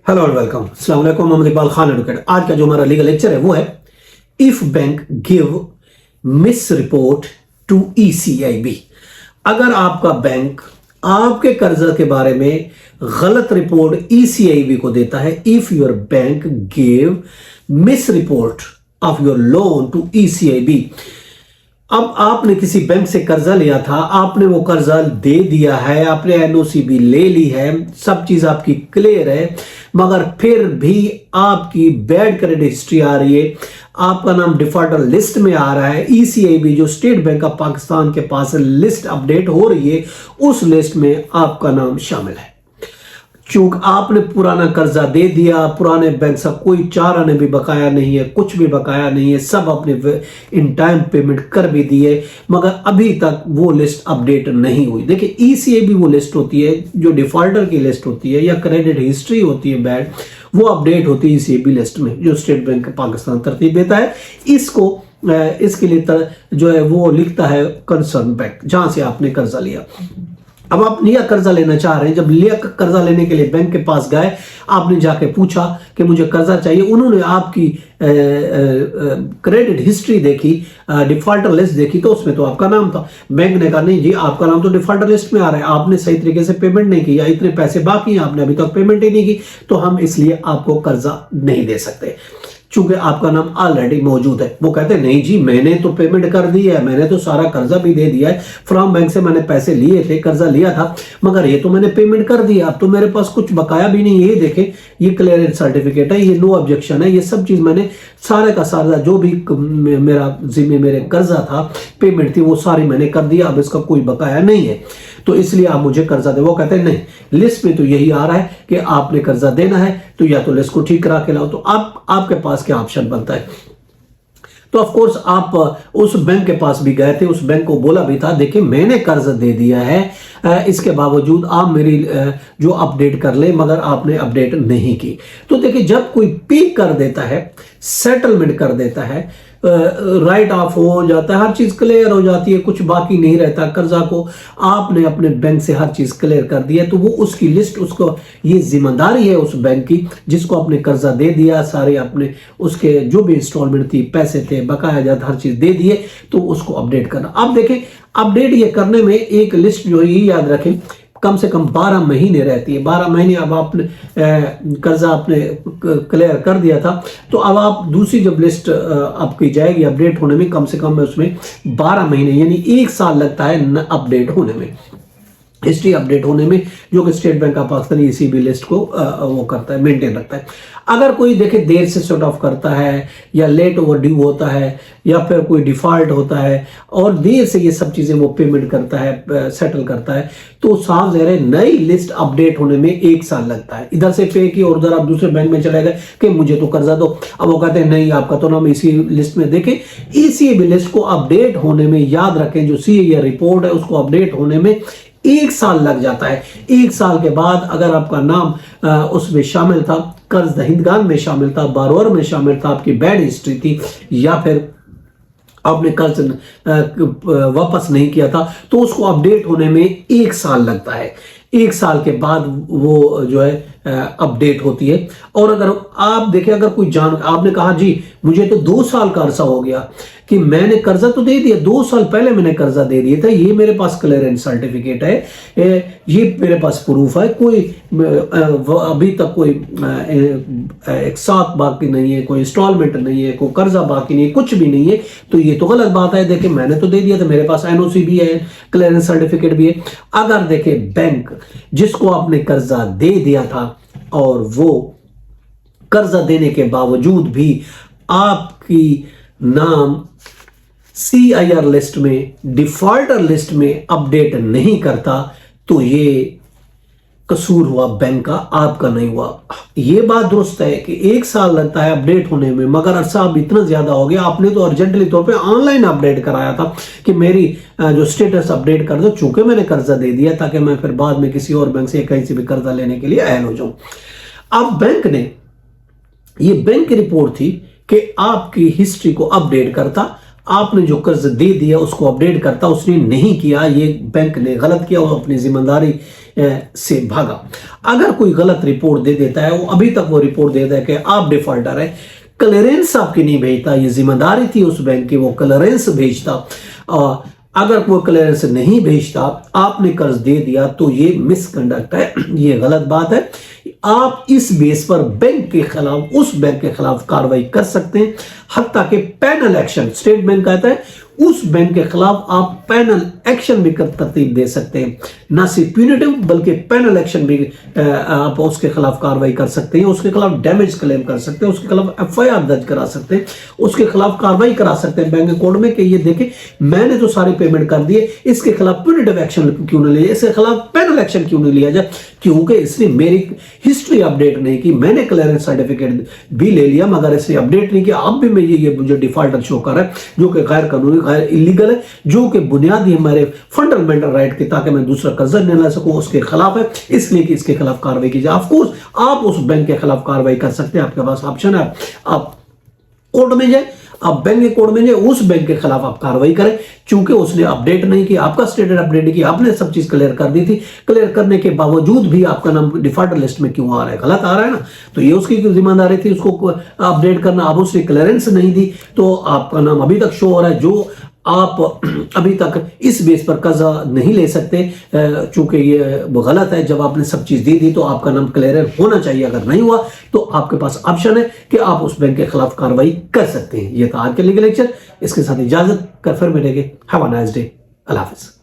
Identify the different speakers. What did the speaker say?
Speaker 1: Hello and welcome. अस्सलाम वालेकुम। Mohammad Iqbal Khan advocate. आज का जो हमारा लीगल लेक्चर है वो है if bank give miss report to ECIB. अगर आपका बैंक आपके कर्जा के बारे में गलत रिपोर्ट ईसीआईबी को देता है, if your bank give miss report of your loan to ECIB. अब आपने किसी बैंक से कर्जा लिया था, आपने वो कर्जा दे दिया है, आपने एनओसी भी ले ली है, सब चीज आपकी क्लियर है, मगर फिर भी आपकी बैड क्रेडिट हिस्ट्री आ रही है, आपका नाम डिफॉल्टर लिस्ट में आ रहा है। ईसीआईबी जो स्टेट बैंक ऑफ पाकिस्तान के पास लिस्ट अपडेट हो रही है, उस लिस्ट में आपका नाम शामिल है। चूंकि आपने पुराना कर्जा दे दिया, पुराने बैंक से कोई चारा ने भी बकाया नहीं है, कुछ भी बकाया नहीं है, सब अपने इन टाइम पेमेंट कर भी दिए, मगर अभी तक वो लिस्ट अपडेट नहीं हुई। देखिए, ईसीआईबी वो लिस्ट होती है जो डिफॉल्टर की लिस्ट होती है या क्रेडिट हिस्ट्री होती है बैड, वो अपडेट होती है ईसीआईबी लिस्ट में जो स्टेट बैंक पाकिस्तान तरतीब देता है। इसके लिए जो है वो लिखता है कंसर्न बैंक, जहां से आपने कर्जा लिया। अब आप नया कर्जा लेना चाह रहे हैं, जब लिया कर्जा लेने के लिए बैंक के पास गए, आपने जाके पूछा कि मुझे कर्जा चाहिए, उन्होंने आपकी क्रेडिट हिस्ट्री देखी, डिफॉल्टर लिस्ट देखी, तो उसमें तो आपका नाम था। बैंक ने कहा नहीं जी, आपका नाम तो डिफॉल्टर लिस्ट में आ रहा है, आपने सही तरीके से पेमेंट नहीं की या इतने पैसे बाकी हैं, आपने अभी तक पेमेंट ही नहीं की, तो हम इसलिए आपको कर्जा नहीं दे सकते चूंकि आपका नाम ऑलरेडी मौजूद है। वो कहते हैं नहीं जी, मैंने तो पेमेंट कर दी है, मैंने तो सारा कर्जा भी दे दिया है, फ्रॉम बैंक से मैंने पैसे लिए थे, कर्जा लिया था, मगर ये तो मैंने पेमेंट कर दिया, अब तो मेरे पास कुछ बकाया भी नहीं है। ये देखें, ये क्लियरेंस सर्टिफिकेट है, ये नो ऑब्जेक्शन है, ये सब चीज मैंने सारे का सारा जो भी मेरा जिम्मे मेरे कर्जा था, पेमेंट थी, वो सारी मैंने कर दिया, अब इसका कोई बकाया नहीं है, तो इसलिए आप मुझे कर्जा दे। वो कहते हैं नहीं, लिस्ट में तो यही आ रहा है कि आपने कर्जा देना है, तो या तो लिस्ट को ठीक करा के लाओ। तो आपके पास क्या ऑप्शन बनता है? तो ऑफ कोर्स आप उस बैंक के पास भी गए थे, उस बैंक को बोला भी था देखिए मैंने कर्ज दे दिया है, इसके बावजूद आप मेरी जो अपडेट कर ले, मगर आपने अपडेट नहीं की। तो देखिए, जब कोई पे कर देता है, सेटलमेंट कर देता है, राइट ऑफ हो जाता है, हर चीज क्लियर हो जाती है, कुछ बाकी नहीं रहता, कर्जा को आपने अपने बैंक से हर चीज क्लियर कर दी है, तो वो उसकी लिस्ट, उसको ये जिम्मेदारी है उस बैंक की जिसको आपने कर्जा दे दिया, सारे अपने उसके जो भी इंस्टॉलमेंट थी, पैसे थे, बकाया जाता, हर चीज दे दिए, तो उसको अपडेट करना। अब देखें, अपडेट ये करने में एक लिस्ट जो है, ये याद रखें, कम से कम 12 महीने रहती है। 12 महीने अब आपने कर्जा आपने क्लियर कर दिया था, तो अब आप दूसरी जब लिस्ट आपकी जाएगी अपडेट होने में, कम से कम उसमें 12 महीने यानी 1 साल लगता है अपडेट होने में, हिस्ट्री अपडेट होने में, जो कि state bank of Pakistan ECB list को वो करता है, मेंटेन रखता है। अगर कोई देखे देर से शट ऑफ करता है या लेट ओवर ड्यू होता है या फिर कोई डिफॉल्ट होता है और देर से ये सब चीजें वो पेमेंट करता है, सेटल करता है, तो साफ ज़ाहिर है नई लिस्ट अपडेट होने में 1 साल लगता है। इधर से पे की और उधर आप दूसरे बैंक में चले गए कि मुझे तो कर्जा दो, अब वो कहते हैं नहीं, आपका तो नाम इसी लिस्ट में। देखें, ईसीबी लिस्ट को अपडेट होने में, याद रखें, जो सीए रिपोर्ट है उसको अपडेट होने में 1 साल लग जाता है। 1 साल के बाद अगर आपका नाम उसमें शामिल था, कर्ज दहिंदगान में शामिल था, बारोअर में शामिल था, आपकी बैड हिस्ट्री थी, या फिर आपने कर्ज वापस नहीं किया था, तो उसको अपडेट होने में 1 साल लगता है। 1 साल के बाद वो जो है अपडेट होती है। और अगर आप देखें, अगर कोई आपने कहा जी मुझे तो 2 साल का अरसा हो गया कि मैंने कर्जा तो दे दिया, 2 साल पहले मैंने कर्जा दे दिया था, ये मेरे पास क्लियरेंस सर्टिफिकेट है, ये मेरे पास प्रूफ है, कोई अभी तक कोई एक साथ बाकी नहीं है, कोई इंस्टॉलमेंट नहीं है, कोई कर्जा बाकी नहीं है, कुछ भी नहीं है, तो ये तो गलत बात है। देखिए, मैंने तो दे दिया था, मेरे पास एनओसी भी है, क्लियरेंस सर्टिफिकेट भी है। अगर देखे बैंक जिसको आपने कर्जा दे दिया था और वो कर्जा देने के बावजूद भी आपकी नाम सीआईआर लिस्ट में, डिफॉल्टर लिस्ट में अपडेट नहीं करता, तो ये कसूर हुआ बैंक का, आपका नहीं हुआ। ये बात दुरुस्त है कि 1 साल लगता है अपडेट होने में, मगर अरसा अब इतना ज्यादा हो गया, आपने तो अर्जेंटली तौर पे ऑनलाइन अपडेट कराया था कि मेरी जो स्टेटस अपडेट कर दो, चूंकि मैंने कर्जा दे दिया, ताकि मैं फिर बाद में किसी और बैंक से कहीं से भी कर्जा लेने के लिए अहल हो जाऊं। अब बैंक ने, ये बैंक की रिपोर्ट थी कि आपकी हिस्ट्री को अपडेट करता, आपने जो कर्ज दे दिया उसको अपडेट करता, उसने नहीं किया, ये बैंक ने गलत किया, वो अपनी जिम्मेदारी से भागा। अगर कोई गलत रिपोर्ट दे देता है, वो अभी तक वो रिपोर्ट देता है कि आप डिफॉल्टर है, क्लियरेंस आपकी नहीं भेजता, ये जिम्मेदारी थी उस बैंक की, वो क्लियरेंस भेजता। अगर कोई क्लियरेंस नहीं भेजता, आपने कर्ज दे दिया, तो ये मिसकंडक्ट है, ये गलत बात है। आप इस बेस पर बैंक के खिलाफ, उस बैंक के खिलाफ कार्रवाई कर सकते हैं, हत्ता कि पैनल एक्शन, स्टेट बैंक कहता है उस बैंक के खिलाफ आप पैनल एक्शन भी कर तरतीब दे सकते हैं, ना सिर्फ प्यूनिटिव बल्कि पैनल एक्शन भी आप उसके खिलाफ कार्रवाई कर सकते हैं, उसके खिलाफ डैमेज क्लेम कर सकते हैं, उसके खिलाफ एफआईआर दर्ज करा सकते हैं, उसके खिलाफ कार्रवाई करा सकते हैं बैंक कोर्ट में कि ये देखें मैंने तो सारी पेमेंट कर दिए, इसके खिलाफ प्यूनिटिव एक्शन क्यों नहीं लिया, इसके खिलाफ पैनल एक्शन क्यों नहीं लिया जाए, क्योंकि इसने मेरी हिस्ट्री अपडेट नहीं की, मैंने क्लियरेंस सर्टिफिकेट भी ले लिया मगर इसने अपडेट नहीं किया, अब भी मैं ये मुझे डिफॉल्टर शो कर रहा है, जो कि गैर कानूनी, गैर इलीगल है, जो कि बुनियादी हमारे फंडामेंटल राइट के, ताकि मैं दूसरा कर्जा नहीं ला सकूं, उसके खिलाफ है, इसलिए कि इसके खिलाफ कार्रवाई की जाए। ऑफ कोर्स आप उस बैंक के खिलाफ कार्रवाई कर सकते हैं, आपके पास ऑप्शन है, आप कोर्ट में जाए, आप बैंक के कोर्ट में जाए, उस बैंक के खिलाफ आप कार्रवाई करें, क्योंकि उसने अपडेट नहीं किया, आपका स्टेटस अपडेट नहीं किया, आपने सब चीज क्लियर कर दी थी, क्लियर करने के बावजूद भी आपका नाम डिफॉल्टर लिस्ट में क्यों आ रहा है, गलत आ रहा है ना, तो ये उसकी जिम्मेदारी थी उसको अपडेट करना, अब उसने क्लियरेंस नहीं दी तो आपका नाम अभी तक शो हो रहा है, जो आप अभी तक इस बेस पर कर्जा नहीं ले सकते, चूंकि ये गलत है, जब आपने सब चीज दी थी तो आपका नाम क्लियर होना चाहिए, अगर नहीं हुआ तो आपके पास ऑप्शन है कि आप उस बैंक के खिलाफ कार्रवाई कर सकते हैं। ये था आज के लीगल लेक्चर, इसके साथ इजाजत कर फिर मिलेंगे। Have a nice day, Allah Hafiz.